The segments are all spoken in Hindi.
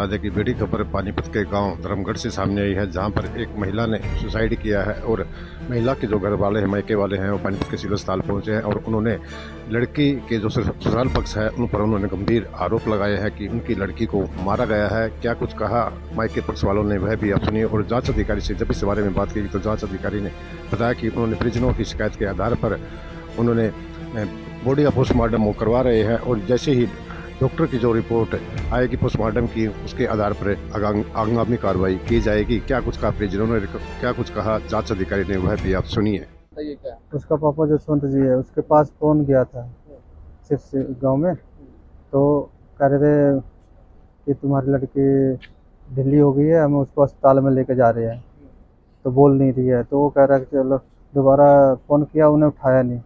बता दें कि बड़ी खबर पानीपत के गांव धर्मगढ़ से सामने आई है, जहां पर एक महिला ने सुसाइड किया है और महिला के जो घर वाले हैं, मायके वाले हैं, वो पानीपत के सिविल अस्पताल पहुंचे हैं और उन्होंने लड़की के जो ससुराल पक्ष है उन पर उन्होंने गंभीर आरोप लगाए हैं कि उनकी लड़की को मारा गया है। क्या कुछ कहा मायके पक्ष वालों ने, वह भी आप सुनिए। और जाँच अधिकारी से जब इस बारे में बात की तो जाँच अधिकारी ने बताया कि उन्होंने परिजनों की शिकायत के आधार पर उन्होंने बॉडी का पोस्टमार्टम करवा रहे हैं और जैसे ही डॉक्टर की जो रिपोर्ट आएगी पोस्टमार्टम की, उसके आधार पर आगामी कार्रवाई की जाएगी। क्या कुछ कहा परिजनों ने, क्या कुछ कहा जांच अधिकारी ने, वह भी आप सुनिए। उसका पापा जसवंत जी है, उसके पास फोन गया था सिर्फ गांव में, तो कह रहे थे कि तुम्हारी लड़की ढीली हो गई है, हम उसको अस्पताल में लेके जा रहे हैं, तो बोल नहीं रही है। तो वो कह रहा है चलो, दोबारा फ़ोन किया, उन्हें उठाया नहीं।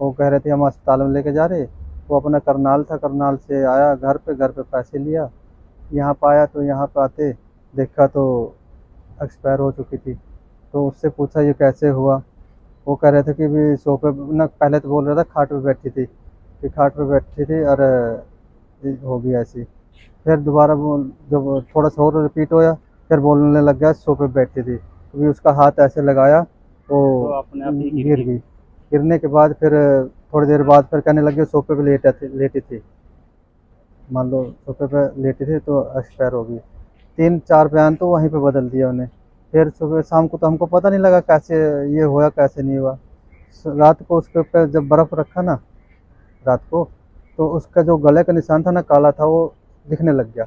वो कह रहे थे हम अस्पताल में लेके जा रहे। वो अपना करनाल था, करनाल से आया घर पे पैसे लिया, यहाँ पर आया तो यहाँ पे आते देखा तो एक्सपायर हो चुकी थी। तो उससे पूछा ये कैसे हुआ। वो कह रहे थे कि भी सोफे न, पहले तो बोल रहा था खाट पे बैठी थी, कि खाट पे बैठी थी और हो गई ऐसी। फिर दोबारा जब थोड़ा सा और रिपीट होया, फिर बोलने लग गया सोफे पे बैठी थी। तो भी उसका हाथ ऐसे लगाया तो अपने आप ही गिर गई। गिरने के बाद फिर थोड़ी देर बाद फिर कहने लगे सोफे पे लेटी थी, मान लो सोफे पे लेटी थी तो एक्सपायर हो गई। 3-4 बयान तो वहीं पे बदल दिया उन्हें। फिर सुबह शाम को तो हमको पता नहीं लगा कैसे ये हुआ कैसे नहीं हुआ। रात को उसके ऊपर जब बर्फ़ रखा ना रात को, तो उसका जो गले का निशान था ना काला था, वो दिखने लग गया।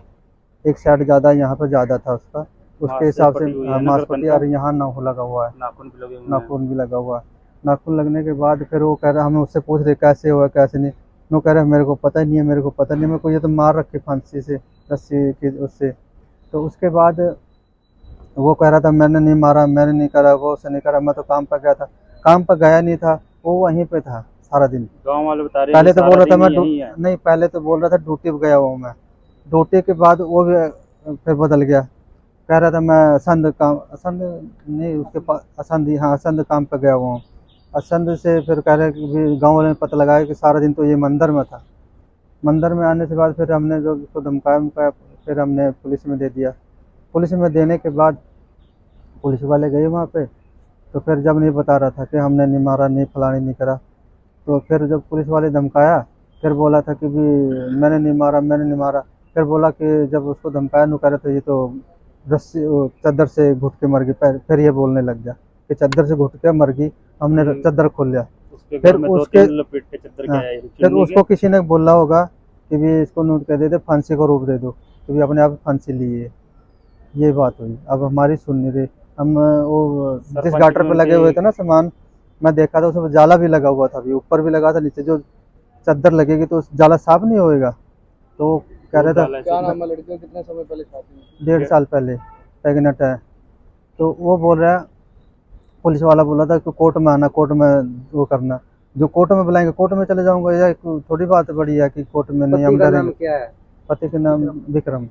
एक साइड ज़्यादा, यहाँ पर ज़्यादा था उसका, उसके हिसाब से मांसपेशी और यहाँ नाखून लगा हुआ है, नाखून भी लगा हुआ है। नाखून लगने के बाद फिर वो कह रहा, हमें उससे पूछ रहे कैसे हुआ कैसे नहीं। वो कह रहा मेरे को पता ही नहीं है, मेरे को पता नहीं है, मेरे को ये तो मार रखी फांसी से, रस्सी की उससे। तो उसके बाद वो कह रहा था मैंने नहीं मारा, मैंने नहीं करा, वो उसने नहीं करा, मैं तो काम पर गया था। काम पर गया नहीं था, वो वहीं पे था सारा दिन। गांव वाले बता रहे पहले तो बोल रहा था मैं नहीं, पहले तो बोल रहा था ड्यूटी पे गया हुआ मैं। ड्यूटी के बाद वो भी फिर बदल गया, कह रहा था मैं असंध नहीं, उसके पास असंध, हाँ असंध काम पे गया हुआ हूँ। असंध से फिर कह रहे कि गाँव वाले ने पता लगाया कि सारा दिन तो ये मंदिर में था। मंदिर में आने के बाद फिर हमने जो उसको धमकाया, फिर हमने पुलिस में दे दिया। पुलिस में देने के बाद पुलिस वाले गए वहाँ पे, तो फिर जब नहीं बता रहा था कि हमने नहीं मारा, नहीं फलानी नहीं करा, तो फिर जब पुलिस वाले धमकाया, फिर बोला था कि भी मैंने नहीं मारा, मैंने नहीं मारा। फिर बोला कि जब उसको धमकाया नु कह रहे थे ये तो रस्सी चादर से घुट के मर गई। फिर ये बोलने लग गया कि चादर से घुट के मर गई, हमने चादर खोल लिया। फिर उसको किसी ने बोला होगा कि भी इसको नोट कर दे दे, फांसी को रोक दे दो, तो भी अपने आप फांसी ली है। ये बात हुई। अब हमारी सुन नहीं रही। हम वो जिस गाटर पे लगे हुए थे ना सामान, मैं देखा था उसमें जाला भी लगा हुआ था, अभी ऊपर भी लगा था, नीचे जो चादर लगेगी तो जाला साफ नहीं होएगा। तो कह रहा था क्या नाम है लड़की को, कितने समय पहले शादी? 1.5 साल पहले प्रेगनेंट है। तो वो बोल रहा है, पुलिस वाला बोला था कि कोर्ट में आना, कोर्ट में वो करना, जो कोर्ट में बुलाएंगे कोर्ट में चले जाऊंगा। या थोड़ी बात बड़ी है कि कोर्ट में नहीं हम डरेंगे। क्या है पति का नाम विक्रम।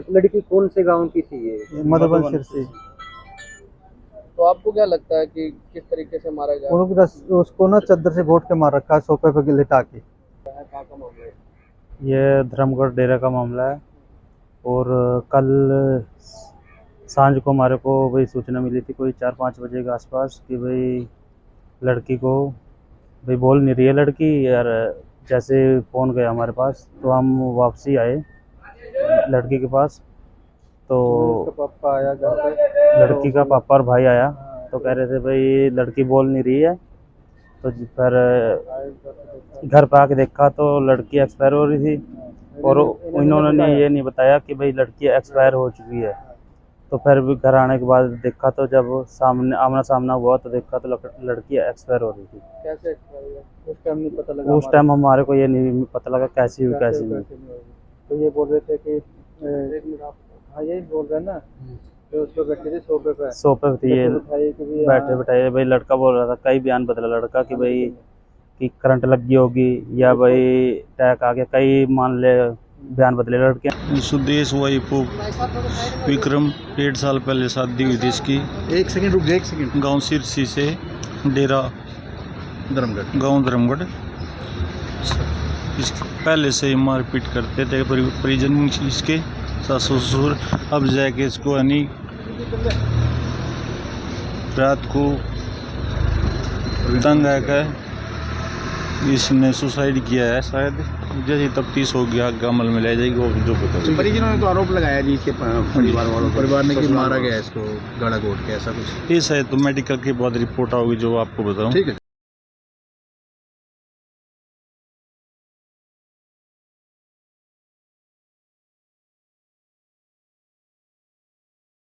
लड़की कौन से गांव की थी ये? मधुबन सिरसी। तो आपको क्या लगता है कि किस तरीके से मारा गया? उसको ना चादर से घोट के मार रखा है, सोफे पे लिटा के। क्या का मामला है? ये धर्मगढ़ डेरा का मामला है। और कल सांझ को हमारे को भाई सूचना मिली थी कोई 4-5 बजे के आसपास कि भाई लड़की को भाई बोल नहीं रही है लड़की यार। जैसे फ़ोन गया हमारे पास तो हम वापसी आए लड़की के पास, तो पापा आया घर पे, लड़की का पापा और भाई आया तो कह रहे थे भाई लड़की बोल नहीं रही है। तो फिर घर पे आके देखा तो लड़की एक्सपायर हो रही थी और इन्होंने ये नहीं बताया कि भाई लड़की एक्सपायर हो चुकी है। तो फिर भी घर आने के बाद देखा तो जब सामने आमना सामना हुआ तो देखा तो लड़की एक्सपायर हो रही थी। कैसे एक्सपायर हुआ? उस टाइम नहीं पता लगा? उस टाइम हमारे को ये नहीं पता लगा कैसी हुई कैसी नहीं। तो ये बोल रहे थे कि हाँ यही बोल रहे हैं ना, तो उसको बैठी थी सोफे पे थी ये बैठे बैठाए। भाई लड़का बोल रहा था, कई बयान बदला लड़का कि भाई कि करंट लग गई होगी या भाई अटैक आ गया, कई मान ले बयान बदले लड़के। सुदेश वाइफो विक्रम 1.5 साल पहले शादी हुई थी इसकी। एक सेकंड रुक, एक सेकंड। गांव सिरसी से डेरा धर्मगढ़, गांव धर्मगढ़। पहले से ही मारपीट करते थे परिजन इसके। सास ससुर। अब जाके इसको यानी रात को तंग आकर इसने सुसाइड किया है शायद। जैसे तफ्तीश होगी आगे अमल में ले जाएगी वो जो पता। परिजनों ने तो आरोप लगाया जी इसके परिवार ने कि मारा गया इसको गाड़ा घोट के, ऐसा कुछ। ये शायद तो मेडिकल के बाद रिपोर्ट आओगी जो आपको बताऊं। ठीक है।